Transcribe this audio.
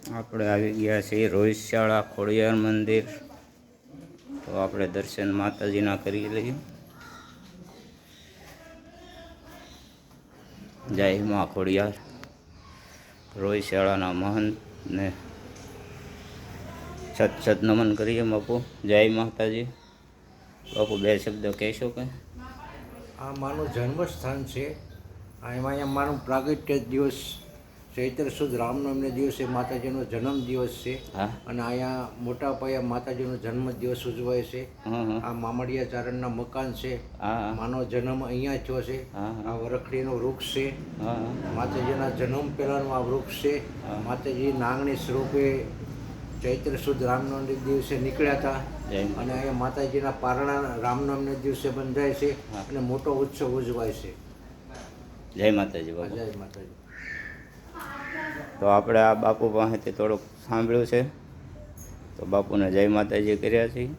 આપણે આવી ગયા છીએ રોહિતશાળા ખોડિયાર મંદિર. તો આપણે દર્શન માતાજીના કરી લઈએ. જય મા ખોડિયાર. રોહિતશાળાના મહંતને છત નમન કરીએ બાપુ. જય માતાજી. બાપુ બે શબ્દ કહેશો કે? આ માનું જન્મસ્થાન છે. અહીંયા મારું પ્રાગટ્ય દિવસ ચૈત્ર સુદ રામનવમીના દિવસે માતાજીનો જન્મ દિવસ છે. અને અહીંયા મોટા પાયે માતાજીનો જન્મ દિવસ ઉજવાય છે. આ મામડિયા ચારણના મકાન છે. માનો જન્મ અહીંયા થયો છે. આ વરખડીનું વૃક્ષ છે. માતાજીના જન્મ પહેલાંનું આ વૃક્ષ છે. માતાજી નાગણી સ્વરૂપે ચૈત્ર સુદ રામનવમી દિવસે નીકળ્યા હતા. અને અહીંયા માતાજીના પારણા રામનવમીના દિવસે બંધાય છે. અને મોટો ઉત્સવ ઉજવાય છે. જય માતાજી બાપુ. જય માતાજી. તો આપણે આ બાપુ પાસેથી થોડુંક સાંભળ્યું છે, તો બાપુને જય માતાજી કર્યા છીએ.